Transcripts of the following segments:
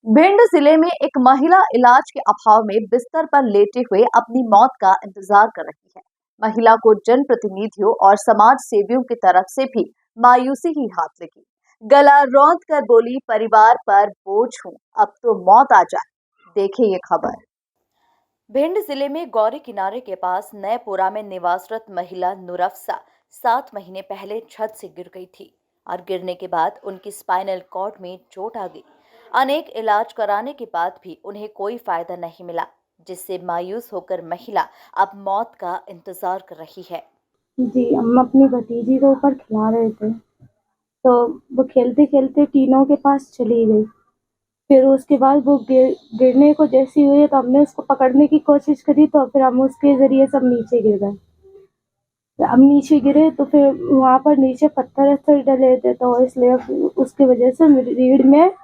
भिंड जिले में एक महिला इलाज के अभाव में बिस्तर पर लेटे हुए अपनी मौत का इंतजार कर रही है। महिला को जनप्रतिनिधियों और समाज सेवियों की तरफ से भी मायूसी ही हाथ लगी। गला रौंद कर बोली, परिवार पर बोझ हूं, अब तो मौत आ जाए। देखिए ये खबर। भिंड जिले में गौरी किनारे के पास नएपुरा में निवासरत महिला नुरफ्सा 7 महीने पहले छत से गिर गई थी और गिरने के बाद उनकी स्पाइनल कॉर्ड में चोट आ गई। अनेक इलाज कराने के बाद भी उन्हें कोई फायदा नहीं मिला, जिससे मायूस होकर महिला अब मौत का इंतजार कर रही है। जी, हम अपनी भतीजी को ऊपर खिला रहे थे, तो वो खेलते-खेलते टीनों के पास चली गई। फिर उसके बाद वो गिरने को जैसी हुई तो हमने उसको पकड़ने की कोशिश करी, तो फिर हम उसके ज़रिए सब नीचे गिर गए। हम नीचे गिरे तो फिर वहाँ पर नीचे पत्थर-वत्थर डले थे, तो इसलिए उसकी वजह से मेरी रीढ़ में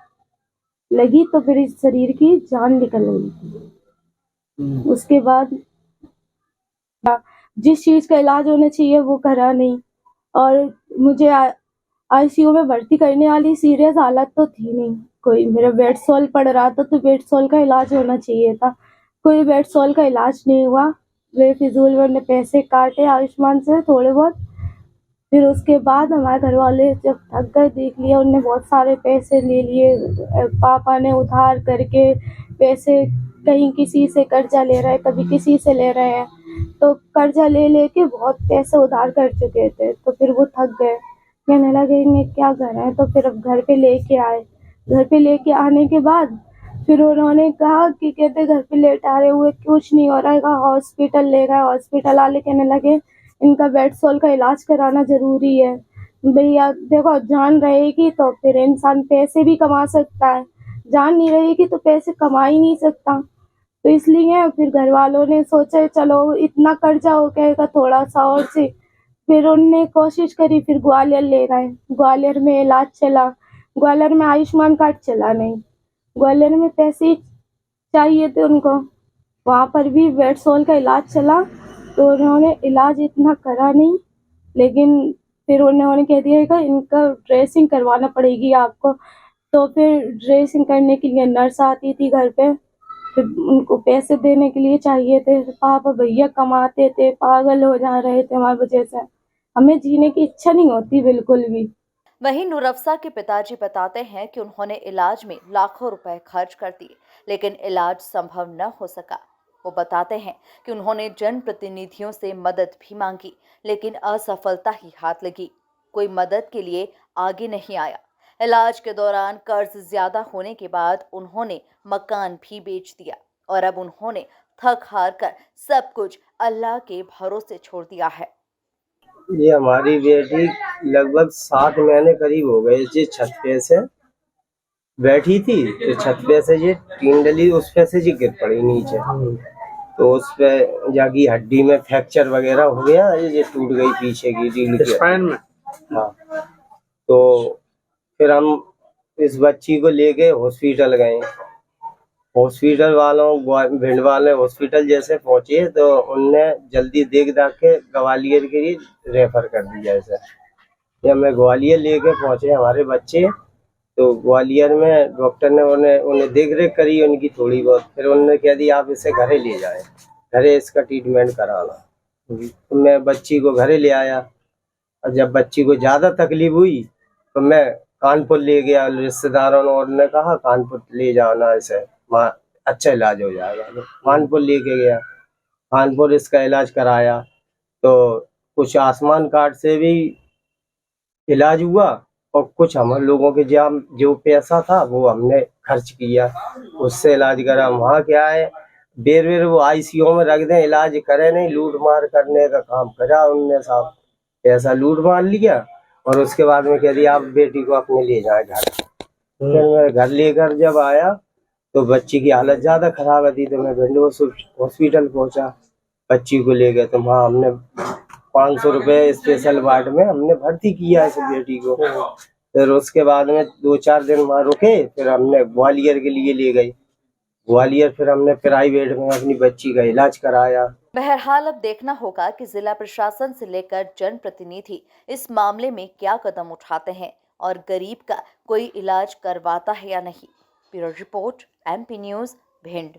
लगी, तो फिर इस शरीर की जान निकल गई। उसके बाद जिस चीज़ का इलाज होना चाहिए वो करा नहीं, और मुझे आईसीयू में भर्ती करने वाली सीरियस हालत तो थी नहीं। कोई मेरा बेड सॉल्व पड़ रहा था, तो बेड सॉल्व का इलाज होना चाहिए था। कोई बेड सॉल्व का इलाज नहीं हुआ। बेफिजूल में उन्होंने पैसे काटे आयुष्मान से थोड़े बहुत। फिर उसके बाद हमारे घर वाले जब थक गए, देख लिया उनने बहुत सारे पैसे ले लिए। पापा ने उधार करके पैसे, कहीं किसी से कर्जा ले रहे हैं, कभी किसी से ले रहे हैं, तो कर्जा ले लेके बहुत पैसे उधार कर चुके थे। तो फिर वो थक गए, कहने लगे इन्हें क्या करना है, तो फिर अब घर पे लेके आए। घर पे लेके आने के बाद फिर उन्होंने कहा कि कहते घर पे लेट आ रहे हुए कुछ नहीं हो रहा है, हॉस्पिटल ले गए। हॉस्पिटल वाले कहने लगे इनका बेड सॉल का इलाज कराना ज़रूरी है। भैया देखो, जान रहेगी तो फिर इंसान पैसे भी कमा सकता है, जान नहीं रहेगी तो पैसे कमा ही नहीं सकता। तो इसलिए फिर घर वालों ने सोचा चलो इतना कर्जा हो गएगा थोड़ा सा और से। फिर उनने कोशिश करी, फिर ग्वालियर ले गए। ग्वालियर में इलाज चला। ग्वालियर में आयुष्मान कार्ड चला नहीं। ग्वालियर में पैसे चाहिए थे उनको, वहाँ पर भी बेड-सॉल का इलाज चला, तो उन्होंने इलाज इतना करा नहीं। लेकिन फिर उन्होंने कह दिया कि इनका ड्रेसिंग करवाना पड़ेगी आपको। तो फिर ड्रेसिंग करने के लिए नर्स आती थी घर पे, फिर उनको पैसे देने के लिए चाहिए थे। पापा भैया कमाते थे, पागल हो जा रहे थे हमारी वजह से। हमें जीने की इच्छा नहीं होती बिल्कुल भी। वहीं नुरफ्सा के पिताजी बताते हैं कि उन्होंने इलाज में लाखों रुपए खर्च कर दिए, लेकिन इलाज संभव न हो सका। वो बताते हैं कि उन्होंने जनप्रतिनिधियों से मदद भी मांगी, लेकिन असफलता ही हाथ लगी। कोई मदद के लिए आगे नहीं आया। इलाज के दौरान कर्ज ज्यादा होने के बाद उन्होंने मकान भी बेच दिया और अब उन्होंने थक हार कर सब कुछ अल्लाह के भरोसे छोड़ दिया है। ये हमारी बेटी लगभग 7 महीने करीब हो गए जी छत पे से बैठी थी, तो छत पे से जी टीन डली उस पे से जी गिर पड़ी नीचे। तो उस पे जाकी हड्डी में फ्रैक्चर वगैरह हो गया, ये टूट गई पीछे की रीढ़ की स्पाइन में। हाँ, तो फिर हम इस बच्ची को लेके हॉस्पिटल गए। हॉस्पिटल वालों भिंड वाले हॉस्पिटल जैसे पहुंचे तो उनने जल्दी देख दाख के ग्वालियर के लिए रेफर कर दिया। ऐसे जब मैं ग्वालियर लेके पहुंचे हमारे बच्चे, तो ग्वालियर में डॉक्टर ने उन्हें उन्हें देख रेख करी उनकी थोड़ी बहुत। फिर उन्होंने कह दिया आप इसे घरे ले जाए, घरे इसका ट्रीटमेंट कराना। तो मैं बच्ची को घरे ले आया, और जब बच्ची को ज़्यादा तकलीफ हुई तो मैं कानपुर ले गया। रिश्तेदारों ने और ने कहा कानपुर ले जाओ ना, इसे वहाँ अच्छा इलाज हो जाएगा। तो कानपुर लेके गया, कानपुर इसका इलाज कराया। तो कुछ आयुष्मान कार्ड से भी इलाज हुआ, और कुछ हम लोगों के जो पैसा था वो हमने खर्च किया, उससे इलाज करा। वहाँ क्या है, बेर बेर वो आईसीयू में रख दें, इलाज करे नहीं, लूट मार करने का काम करा उनने साहब। पैसा लूट मार लिया और उसके बाद में कह दिया आप बेटी को अपने ले जाए घर। फिर मैं घर लेकर जब आया तो बच्ची की हालत ज़्यादा खराब थी, तो मैं भिंड हॉस्पिटल पहुंचा, बच्ची को ले गए। तो वहाँ हमने 500 रुपये स्पेशल वार्ड में हमने भर्ती किया इस बेटी को। फिर उसके बाद में 2-4 दिन वहाँ रुके, फिर हमने ग्वालियर के लिए ले गई। ग्वालियर फिर हमने प्राइवेट में अपनी बच्ची का इलाज कराया। बहरहाल अब देखना होगा कि जिला प्रशासन से लेकर जनप्रतिनिधि इस मामले में क्या कदम उठाते हैं और गरीब का कोई इलाज करवाता है या नहीं। Bureau report, MP news, Bhind.